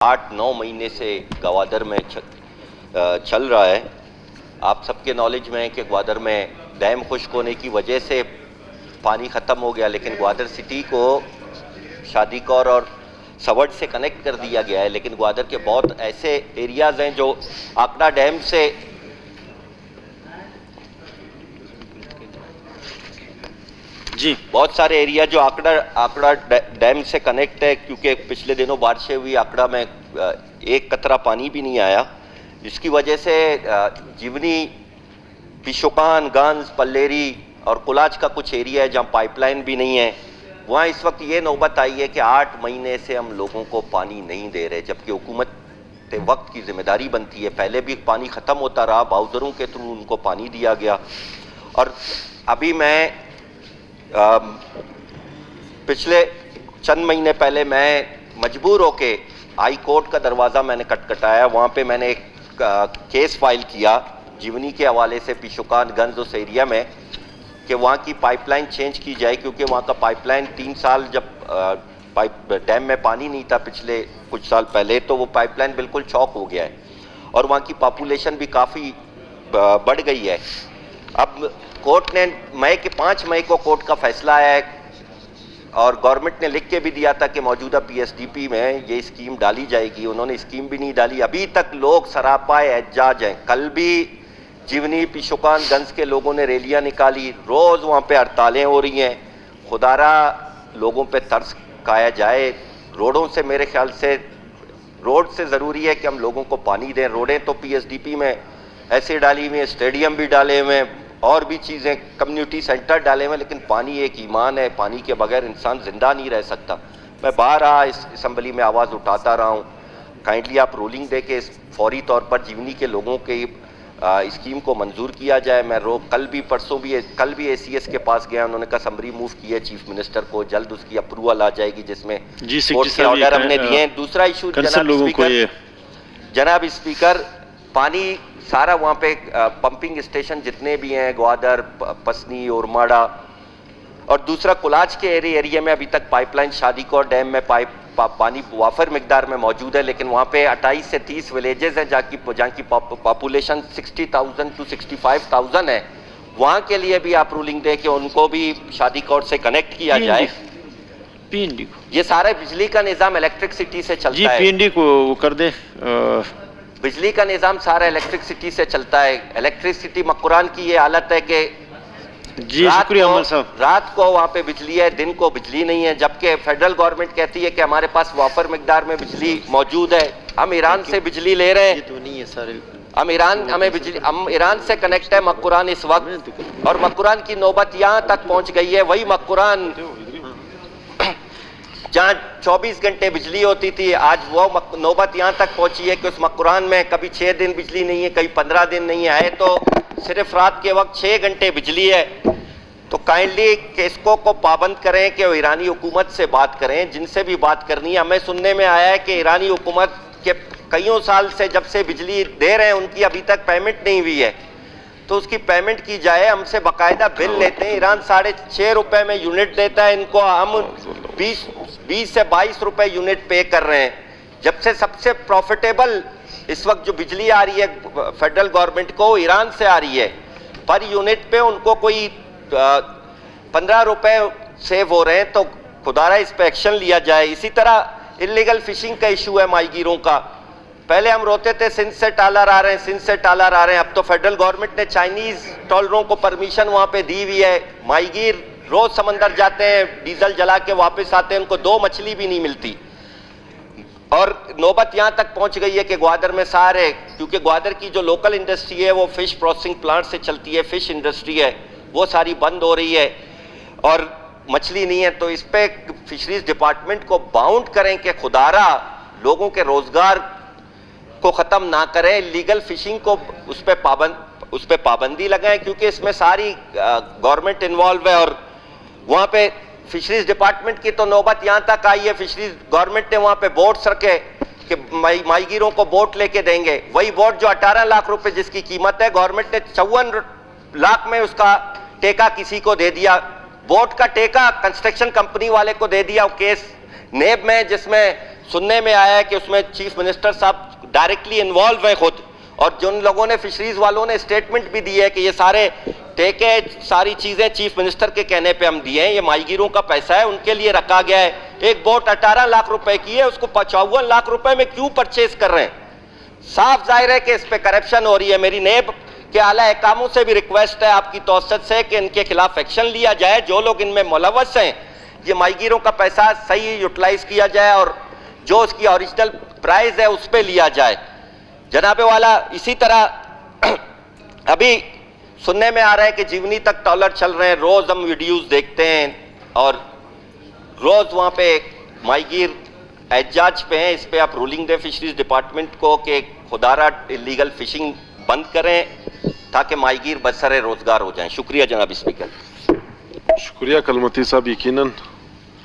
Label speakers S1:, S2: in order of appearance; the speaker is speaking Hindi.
S1: 8-9 महीने से ग्वादर में चल रहा है। आप सबके नॉलेज में है कि ग्वादर में डैम खुश्क होने की वजह से पानी ख़त्म हो गया, लेकिन ग्वादर सिटी को शादीकौर और सवड़ से कनेक्ट कर दिया गया है। लेकिन ग्वादर के बहुत ऐसे एरियाज़ हैं जो आकड़ा डैम से बहुत सारे एरिया जो आकड़ा डैम से कनेक्ट है, क्योंकि पिछले दिनों बारिशें हुई, आकड़ा में एक कतरा पानी भी नहीं आया, जिसकी वजह से जीवनी, पिशोकान, गंज, पल्लेरी और कुलाच का कुछ एरिया है जहां पाइपलाइन भी नहीं है। वहां इस वक्त ये नौबत आई है कि 8 महीने से हम लोगों को पानी नहीं दे रहे, जबकि हुकूमत वक्त की जिम्मेदारी बनती है। पहले भी पानी ख़त्म होता रहा, बाउजरों के थ्रू उनको पानी दिया गया। और अभी मैं पिछले चंद महीने पहले मैं मजबूर होके हाई कोर्ट का दरवाज़ा मैंने खटखटाया। वहाँ पे मैंने एक केस फाइल किया जीवनी के हवाले से पिशोकान, गंज उस एरिया में, कि वहाँ की पाइपलाइन चेंज की जाए, क्योंकि वहाँ का पाइपलाइन 3 साल जब डैम में पानी नहीं था पिछले कुछ साल पहले, तो वो पाइपलाइन बिल्कुल चौक हो गया है और वहाँ की पॉपुलेशन भी काफ़ी बढ़ गई है। अब कोर्ट ने 5 मई को कोर्ट का फैसला आया है और गवर्नमेंट ने लिख के भी दिया था कि मौजूदा पीएसडीपी में ये स्कीम डाली जाएगी। उन्होंने स्कीम भी नहीं डाली। अभी तक लोग सरापाए एहतजाज हैं। कल भी जीवनी, पिशोकान, गंज के लोगों ने रैलियां निकाली, रोज़ वहाँ पे हड़तालें हो रही हैं। खुदारा लोगों पे तरस खाया जाए। रोडों से, मेरे ख्याल से रोड से ज़रूरी है कि हम लोगों को पानी दें। रोडें तो पीएसडीपी में ऐसे डाली हुई हैं, स्टेडियम भी डाले हुए हैं और भी चीज़ें, कम्युनिटी सेंटर डाले हुए हैं, लेकिन पानी एक ईमान है। पानी के बगैर इंसान जिंदा नहीं रह सकता। मैं बार इस असम्बली में आवाज़ उठाता रहा हूँ, काइंडली आप रूलिंग दे के फौरी तौर पर जीवनी के लोगों के स्कीम को मंजूर किया जाए। मैं कल भी एसीएस के पास गया, उन्होंने कहा समरी मूव की है चीफ मिनिस्टर को, जल्द उसकी अप्रूवल आ जाएगी, जिसमें कोर्ट के ऑर्डर हमने दिए हैं। दूसरा इशू जनाब स्पीकर, पानी सारा वहाँ पे पंपिंग स्टेशन जितने भी हैं, ग्वादर, पसनी, ओरमाड़ा और दूसरा कुलाच के एरिया में अभी तक पाइपलाइन शादीकौर डैम में पानी वाफर मिकदार में मौजूद है, लेकिन वहाँ पे 28 से 30 विलेजेस हैं जहाँ की पॉपुलेशन 60,000 to 65,000 है। वहाँ के लिए भी आप रूलिंग दे कि उनको भी शादीकौर से कनेक्ट किया जाए।
S2: पीएनडी को,
S1: ये सारे बिजली का निज़ाम इलेक्ट्रिसिटी से चलता है।
S2: पीएनडी को वो कर दे।
S1: बिजली का निज़ाम सारा इलेक्ट्रिसिटी से चलता है। इलेक्ट्रिसिटी मकुरान की ये हालत है कि
S2: शुक्रिया अमल साहब,
S1: रात को वहाँ पे बिजली है, दिन को बिजली नहीं है, जबकि फेडरल गवर्नमेंट कहती है कि हमारे पास वाफर मिकदार में बिजली मौजूद है। हम ईरान से बिजली ले रहे हैं,
S2: तो नहीं है सारे,
S1: हम ईरान से कनेक्ट है मकुरान इस वक्त, और मकुरान की नौबत यहाँ तक पहुँच गई है। वही मकुरान जहाँ 24 घंटे बिजली होती थी, आज वो नौबत यहाँ तक पहुँची है कि उस मकुरान में कभी 6 दिन बिजली नहीं है, कभी 15 दिन नहीं है, तो सिर्फ रात के वक्त 6 घंटे बिजली है। तो काइंडली केसको को पाबंद करें कि वो ईरानी हुकूमत से बात करें, जिनसे भी बात करनी है। हमें सुनने में आया है कि ईरानी हुकूमत के कईयों साल से जब से बिजली दे रहे हैं उनकी अभी तक पेमेंट नहीं हुई है, तो उसकी पेमेंट की जाए। हमसे बाकायदा बिल लेते हैं। ईरान 6.5 रुपये में यूनिट देता है इनको, हम 20 से 22 रुपये यूनिट पे कर रहे हैं। जब से सबसे प्रॉफिटेबल इस वक्त जो बिजली आ रही है फेडरल गवर्नमेंट को, ईरान से आ रही है। पर यूनिट पे उनको कोई 15 रुपये सेव हो रहे हैं, तो खुदारा इस पर एक्शन लिया जाए। इसी तरह इलीगल फिशिंग का इशू है माहीगीरों का। पहले हम रोते थे सिंध से टालर आ रहे हैं, सिंध से टालर आ रहे हैं, अब तो फेडरल गवर्नमेंट ने चाइनीज ट्रॉलरों को परमिशन वहाँ पे दी हुई है। माहीगीर रोज समंदर जाते हैं, डीजल जला के वापस आते हैं, उनको 2 मछली भी नहीं मिलती। और नौबत यहाँ तक पहुँच गई है कि ग्वादर में सारे, क्योंकि ग्वादर की जो लोकल इंडस्ट्री है वो फिश प्रोसेसिंग प्लांट से चलती है, फिश इंडस्ट्री है, वो सारी बंद हो रही है और मछली नहीं है। तो इस पे फिशरीज डिपार्टमेंट को बाउंड करें कि खुदारा लोगों के रोजगार को ख़त्म ना करें, इलीगल फिशिंग को उस पर पाबंदी लगाएं, क्योंकि इसमें सारी गवर्नमेंट इन्वॉल्व है। और वहाँ पे फिशरीज डिपार्टमेंट की तो नौबत यहाँ तक आई है, फिशरीज गवर्नमेंट ने वहाँ पे बोट्स रखे कि माहीगीरों को बोट लेके देंगे। वही बोट जो 18 लाख रुपए जिसकी कीमत है, गवर्नमेंट ने 54 लाख में उसका टेका किसी को दे दिया। बोट का टेका कंस्ट्रक्शन कंपनी वाले को दे दिया। केस नेब में जिसमें सुनने में आया है कि उसमें चीफ मिनिस्टर साहब डायरेक्टली इन्वॉल्व हैं खुद, और जिन लोगों ने फिशरीज वालों ने स्टेटमेंट भी दी है कि ये सारे ठेके सारी चीजें चीफ मिनिस्टर के कहने पे हम दिए हैं, ये माहीगीरों का पैसा है, उनके लिए रखा गया है। एक बोट 18 लाख रुपए की है, उसको 55 लाख रुपए में क्यों परचेज कर रहे हैं? साफ जाहिर है कि इस पे करप्शन हो रही है। मेरी नेब के आला एकामों से भी रिक्वेस्ट है आपकी तौसत से कि इनके खिलाफ एक्शन लिया जाए। जो लोग इनमें मुलव्वस हैं, ये माहीगीरों का पैसा सही यूटिलाइज किया जाए और जो उसकी ओरिजिनल प्राइस है उस पर लिया जाए। जनाबे वाला, इसी तरह अभी सुनने में आ रहा है कि जीवनी तक ट्रॉलर चल रहे हैं, रोज हम वीडियोस देखते हैं और रोज वहां पे माहीगीर एहजाज पे हैं। इस पे आप रूलिंग दे फिशरीज डिपार्टमेंट को कि खुदारा इलीगल फिशिंग बंद करें ताकि माहीगीर बसरे रोजगार हो जाएं। शुक्रिया जनाब स्पीकर।
S3: शुक्रिया कलमती साहब। यकीनन